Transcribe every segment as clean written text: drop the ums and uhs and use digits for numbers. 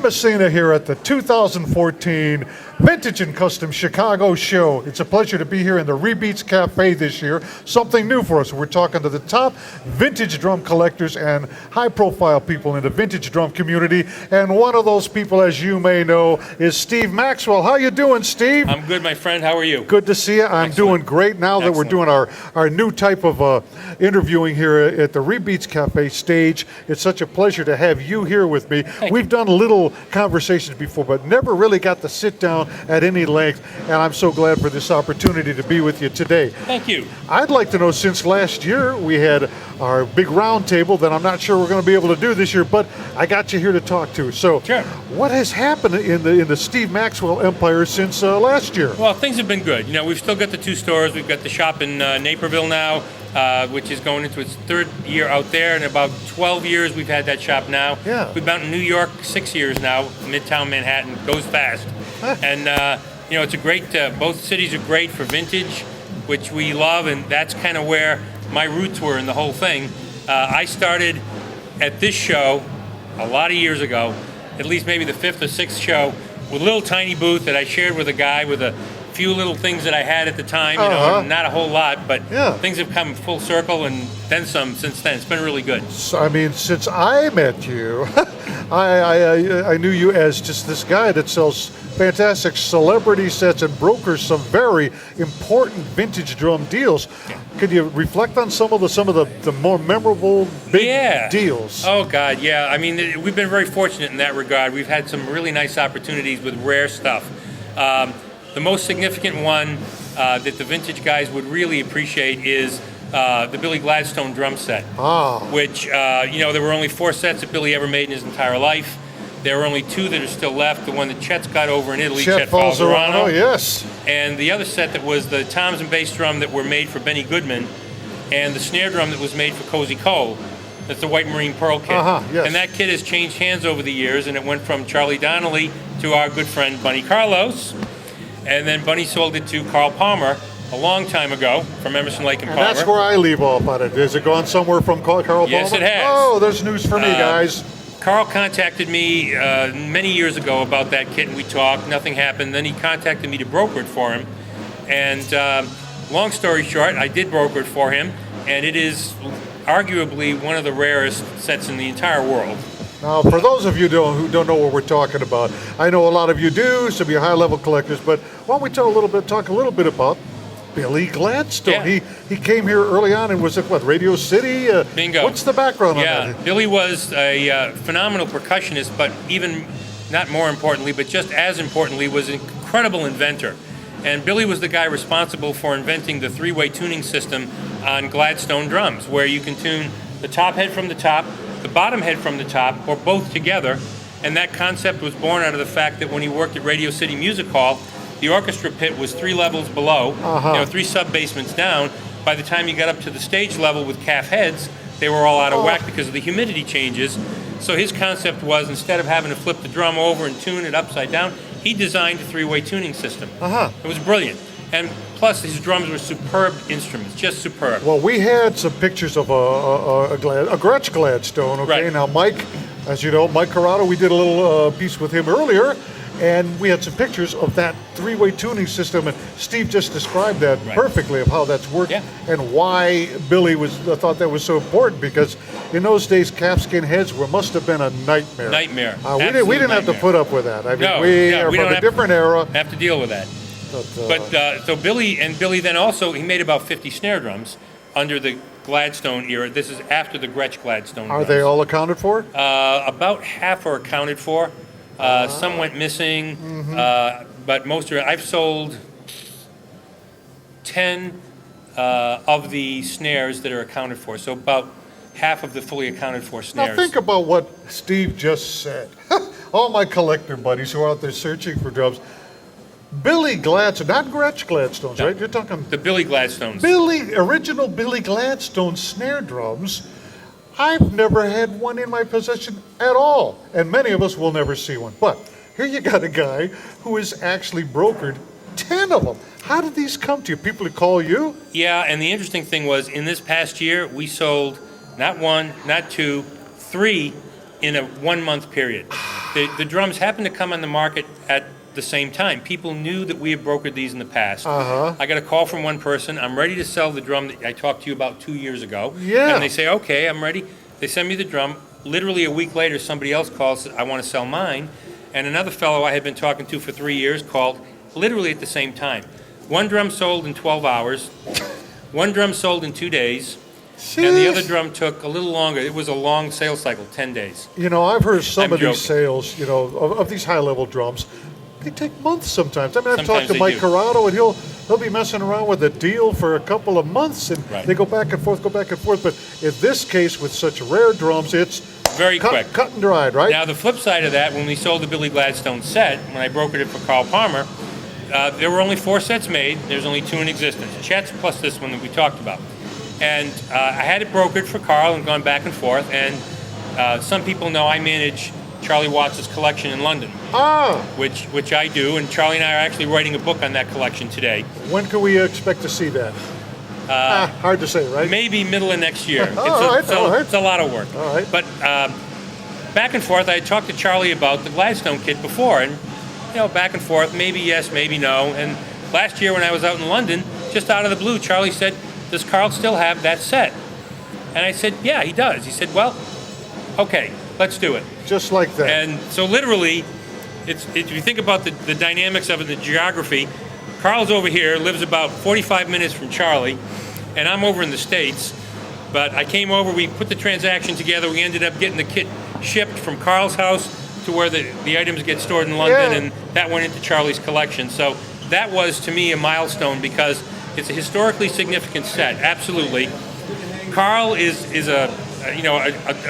MESSINA here at the 2014 Vintage and Custom Chicago Show. It's a pleasure to be here in the REBEATS Cafe this year. Something new for us. We're talking to the top vintage drum collectors and high-profile people in the vintage drum community. And one of those people, as you may know, is Steve Maxwell. How you doing, Steve? I'm good, my friend. How are you? Good to see you. I'm doing great now that we're doing our new type of interviewing here at the REBEATS Cafe stage. It's such a pleasure to have you here with me. We've done little conversations before, but never really got to sit down at any length, and I'm so glad for this opportunity to be with you today. Thank you. I'd like to know, since last year we had our big round table that I'm not sure we're going to be able to do this year, but I got you here to talk to. So, sure. What has happened in the Steve Maxwell empire since last year? Well, things have been good. You know, we've still got the two stores. We've got the shop in Naperville now, which is going into its third year out there. In about 12 years, we've had that shop now. Yeah. We've been out in New York 6 years now. Midtown Manhattan goes fast. And, you know, it's a great, both cities are great for vintage, which we love, and that's kind of where my roots were in the whole thing. I started at this show a lot of years ago, at least maybe the fifth or sixth show, with a little tiny booth that I shared with a guy with a few little things that I had at the time, you know, not a whole lot, but things have come full circle and then some since then. It's been really good. So, I mean, since I met you, I knew you as just this guy that sells fantastic celebrity sets and brokers some very important vintage drum deals. Could you reflect on some of the more memorable big deals? Oh God, yeah. I mean, we've been very fortunate in that regard. We've had some really nice opportunities with rare stuff. The most significant one that the vintage guys would really appreciate is the Billy Gladstone drum set, which, you know, there were only 4 sets that Billy ever made in his entire life. There are only 2 that are still left. The one that Chet's got over in Italy, Chet Falzerano. Oh, yes. And the other set that was the toms and bass drum that were made for Benny Goodman, and the snare drum that was made for Cozy Cole. That's the White Marine Pearl kit. Yes. And that kit has changed hands over the years, and it went from Charlie Donnelly to our good friend Bunny Carlos. And then Bunny sold it to Carl Palmer a long time ago from Emerson, Lake and Palmer. And that's where I leave off on it. Has it gone somewhere from Carl Palmer? Yes, it has. Oh, there's news for me, guys. Carl contacted me many years ago about that kit, and we talked. Nothing happened. Then he contacted me to broker it for him. And long story short, I did broker it for him, and it is arguably one of the rarest sets in the entire world. Now, for those of you who don't know what we're talking about, I know a lot of you do, some of you high-level collectors, but why don't we talk a little bit about Billy Gladstone? Yeah. He came here early on and was at what, Radio City? Bingo. What's the background on that? Yeah, Billy was a phenomenal percussionist, but even not more importantly, but just as importantly, was an incredible inventor. And Billy was the guy responsible for inventing the 3-way tuning system on Gladstone drums, where you can tune the top head from the top, the bottom head from the top, or both together. And that concept was born out of the fact that when he worked at Radio City Music Hall, the orchestra pit was 3 levels below, you know, 3 sub-basements down. By the time you got up to the stage level with calf heads, they were all out of whack because of the humidity changes. So his concept was, instead of having to flip the drum over and tune it upside down, he designed a 3-way tuning system. It was brilliant. And plus, his drums were superb instruments, just superb. Well, we had some pictures of a Gretsch Gladstone, okay? Right. Now, Mike, as you know, Mike Corrado, we did a little piece with him earlier, and we had some pictures of that 3-way tuning system, and Steve just described that perfectly of how that's worked and why Billy thought that was so important, because in those days, calfskin heads must have been a nightmare. Nightmare. We didn't have to put up with that. I mean, we are from a different era. Have to deal with that. But so Billy then also, he made about 50 snare drums under the Gladstone era. This is after the Gretsch Gladstone drums. Are they all accounted for? About half are accounted for. Some went missing, but most are. I've sold 10 of the snares that are accounted for, so about half of the fully accounted for snares. Now think about what Steve just said. All my collector buddies who are out there searching for drums, Billy Gladstone, not Gretsch Gladstones, right? You're talking the Billy Gladstones. Original Billy Gladstone snare drums. I've never had one in my possession at all, and many of us will never see one. But here you got a guy who has actually brokered 10 of them. How did these come to you? People who call you? Yeah, and the interesting thing was, in this past year, we sold not 1, not 2, 3 in a 1-month period. The drums happened to come on the market at the same time. People knew that we had brokered these in the past. I got a call from one person. I'm ready to sell the drum that I talked to you about 2 years ago. Yeah. And they say, okay, I'm ready. They send me the drum. Literally a week later, somebody else calls, I want to sell mine. And another fellow I had been talking to for 3 years called literally at the same time. One drum sold in 12 hours. One drum sold in 2 days. And the other drum took a little longer. It was a long sales cycle, 10 days. You know, I've heard some I'm of joking. these sales, you know, of these high-level drums, they take months sometimes. I mean, I've Sometimes talked to they Mike do. Corrado, and he'll be messing around with a deal for a couple of months, and Right. they go back and forth. But in this case, with such rare drums, it's Very quick. cut and dried, right? Now, the flip side of that, when we sold the Billy Gladstone set, when I brokered it for Carl Palmer, there were only 4 sets made. There's only 2 in existence. Chet's plus this one that we talked about. And I had it brokered for Carl and gone back and forth. And some people know I manage Charlie Watts' collection in London, which I do. And Charlie and I are actually writing a book on that collection today. When can we expect to see that? Hard to say, right? Maybe middle of next year. All right. It's a lot of work. All right. But back and forth, I had talked to Charlie about the Gladstone kit before, and back and forth, maybe yes, maybe no. And last year when I was out in London, just out of the blue, Charlie said, "Does Carl still have that set?" And I said, "Yeah, he does." He said, "Well, okay, let's do it." Just like that. And so literally, if you think about the dynamics of it, the geography, Carl's over here, lives about 45 minutes from Charlie, and I'm over in the States. But I came over, we put the transaction together, we ended up getting the kit shipped from Carl's house to where the items get stored in London, and that went into Charlie's collection. So that was, to me, a milestone because it's a historically significant set, absolutely. Carl is a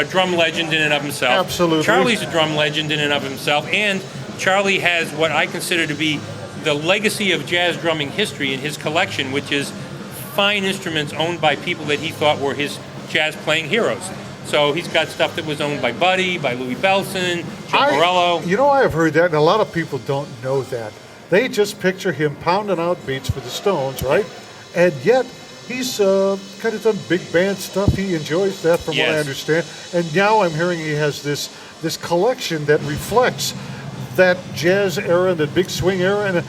drum legend in and of himself. Absolutely. Charlie's a drum legend in and of himself, and Charlie has what I consider to be the legacy of jazz drumming history in his collection, which is fine instruments owned by people that he thought were his jazz playing heroes. So he's got stuff that was owned by Buddy, by Louis Bellson, Joe Morello. You know, I have heard that, and a lot of people don't know that. They just picture him pounding out beats for the Stones, right? And yet, he's kind of done big band stuff. He enjoys that, from what I understand. And now I'm hearing he has this collection that reflects that jazz era and the big swing era. And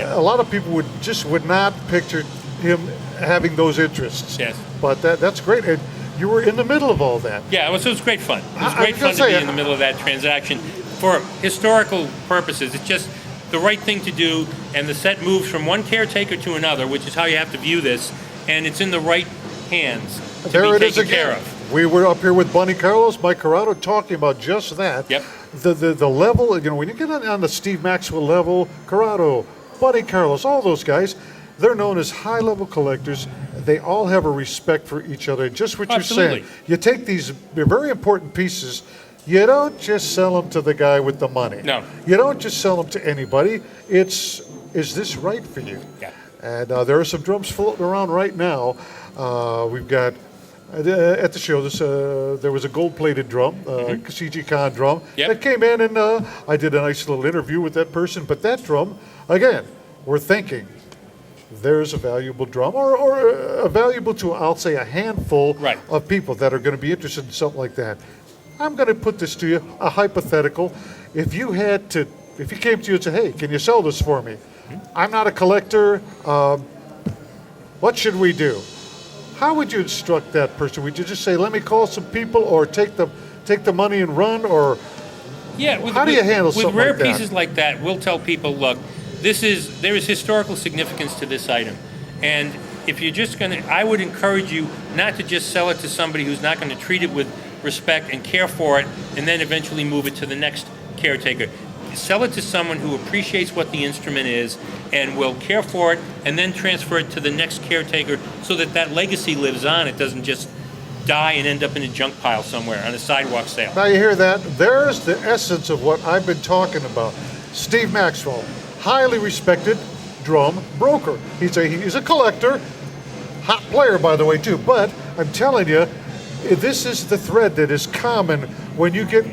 a lot of people would not picture him having those interests. Yes. But that's great. And you were in the middle of all that. Yeah, it was great fun. It was I great was fun gonna to say, be in the middle of that transaction. For historical purposes, it's just the right thing to do, and the set moves from one caretaker to another, which is how you have to view this, and it's in the right hands to There be it is taken care again. of. We were up here with Bunny Carlos, Mike Corrado, talking about just that. Yep. The level, when you get on the Steve Maxwell level, Corrado, Bunny Carlos, all those guys, they're known as high-level collectors. They all have a respect for each other. Just what you're saying. You take these very important pieces, you don't just sell them to the guy with the money. No. You don't just sell them to anybody. Is this right for you? Yeah. And there are some drums floating around right now. We've got, at the show, there was a gold-plated drum, CG Khan drum, that came in, and I did a nice little interview with that person. But that drum, again, we're thinking, there's a valuable drum, or valuable to, I'll say, a handful of people that are going to be interested in something like that. I'm going to put this to you, a hypothetical. If you came to you and said, "Hey, can you sell this for me? I'm not a collector. What should we do?" How would you instruct that person? Would you just say, "Let me call some people," or take the money and run, or how do you handle something with rare like that? pieces like that? We'll tell people, look, there is historical significance to this item, and if you're just going to, I would encourage you not to just sell it to somebody who's not going to treat it with respect and care for it, and then eventually move it to the next caretaker. Sell it to someone who appreciates what the instrument is and will care for it, and then transfer it to the next caretaker so that legacy lives on. It doesn't just die and end up in a junk pile somewhere on a sidewalk sale. Now you hear that? There's the essence of what I've been talking about. Steve Maxwell, highly respected drum broker. He's a collector, hot player, by the way, too. But I'm telling you, this is the thread that is common when you get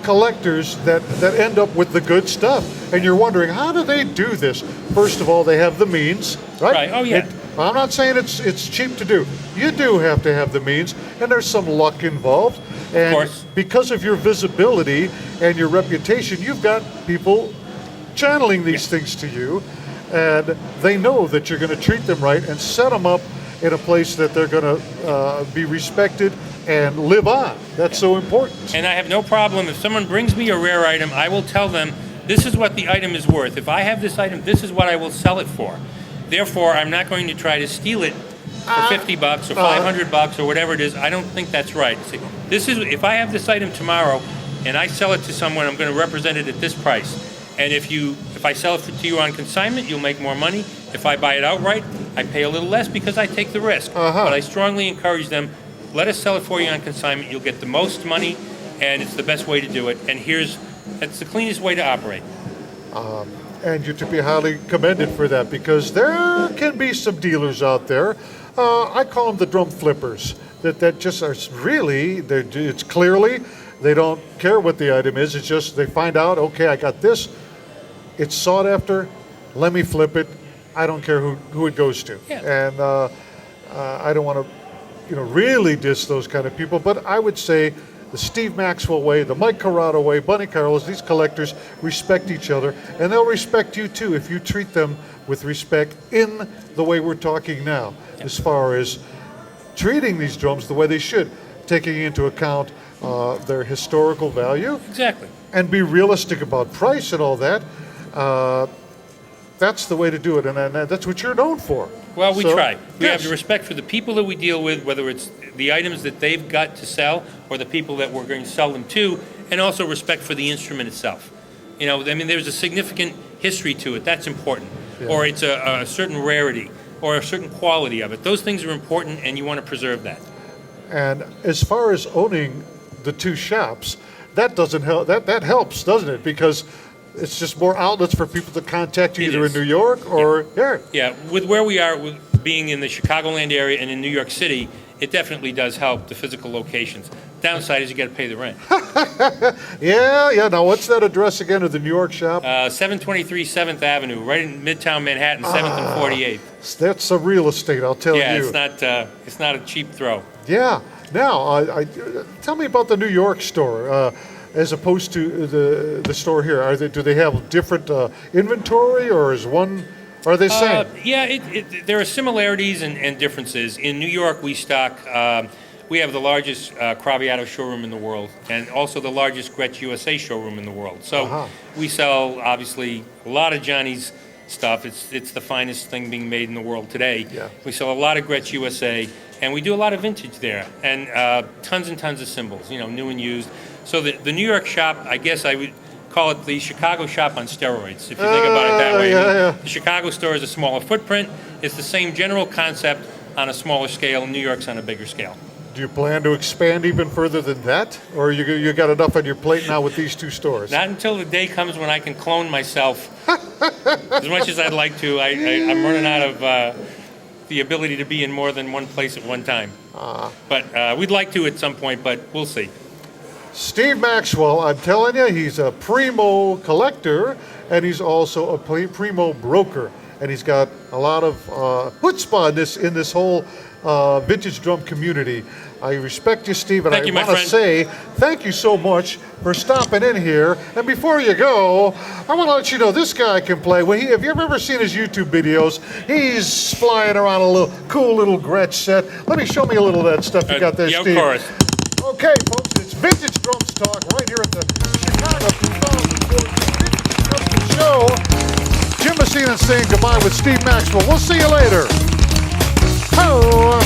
collectors that end up with the good stuff. And you're wondering, how do they do this? First of all, they have the means, right? Right. Oh, yeah. I'm not saying it's cheap to do. You do have to have the means, and there's some luck involved. And Of course. because of your visibility and your reputation, you've got people channeling these things to you, and they know that you're going to treat them right and set them up in a place that they're going to be respected and live on. That's so important. And I have no problem if someone brings me a rare item, I will tell them this is what the item is worth. If I have this item, this is what I will sell it for. Therefore, I'm not going to try to steal it for $50 or $500 or whatever it is. I don't think that's right. See, this is if I have this item tomorrow and I sell it to someone, I'm going to represent it at this price. And if I sell it to you on consignment, you'll make more money. If I buy it outright, I pay a little less because I take the risk. But I strongly encourage them, let us sell it for you on consignment. You'll get the most money, and it's the best way to do it. And that's the cleanest way to operate. And you're to be highly commended for that, because there can be some dealers out there. I call them the drum flippers. That just are really, it's clearly, they don't care what the item is. It's just they find out, okay, I got this. It's sought after. Let me flip it. I don't care who it goes to. Yeah. And I don't want to, really diss those kind of people. But I would say the Steve Maxwell way, the Mike Corrado way, Bunny Carlos, these collectors respect each other, and they'll respect you too if you treat them with respect in the way we're talking now, as far as treating these drums the way they should, taking into account their historical value. Exactly. And be realistic about price and all that. That's the way to do it, and that's what you're known for. Well, we try. We yes. have the respect for the people that we deal with, whether it's the items that they've got to sell or the people that we're going to sell them to, and also respect for the instrument itself. There's a significant history to it. That's important. Yeah. Or it's a certain rarity or a certain quality of it. Those things are important, and you want to preserve that. And as far as owning the two shops, that doesn't help. That helps, doesn't it? Because it's just more outlets for people to contact you, either in New York or here. Yeah, with where we are, with being in the Chicagoland area and in New York City, it definitely does help the physical locations. Downside is you got to pay the rent. Yeah. Now, what's that address again of the New York shop? 723 7th Avenue, right in Midtown Manhattan, 7th and 48th. That's some real estate, I'll tell you. Yeah, it's not a cheap throw. Yeah. Now, tell me about the New York store. As opposed to the store here, do they have different inventory, or are they same? There are similarities and differences. In New York, we stock. We have the largest Craviotto showroom in the world, and also the largest Gretsch USA showroom in the world. So we sell obviously a lot of Johnny's stuff. It's the finest thing being made in the world today. Yeah. We sell a lot of Gretsch USA, and we do a lot of vintage there, and tons and tons of cymbals, new and used. So the New York shop, I guess I would call it the Chicago shop on steroids, if you think about it that way. The Chicago store is a smaller footprint. It's the same general concept on a smaller scale. New York's on a bigger scale. Do you plan to expand even further than that? Or you got enough on your plate now with these two stores? Not until the day comes when I can clone myself. As much as I'd like to, I'm running out of the ability to be in more than one place at one time. But we'd like to at some point, but we'll see. Steve Maxwell, I'm telling you, he's a primo collector, and he's also a primo broker. And he's got a lot of chutzpah in this whole vintage drum community. I respect you, Steve, and I want to say thank you so much for stopping in here. And before you go, I want to let you know this guy can play. Have you ever seen his YouTube videos? He's flying around a cool little Gretsch set. Show me a little of that stuff you got there, Steve. Of course. Okay, folks, it's Vintage Drums Talk right here at the Chicago 2014 Vintage Drums Show. Jim Messina saying goodbye with Steve Maxwell. We'll see you later. Oh.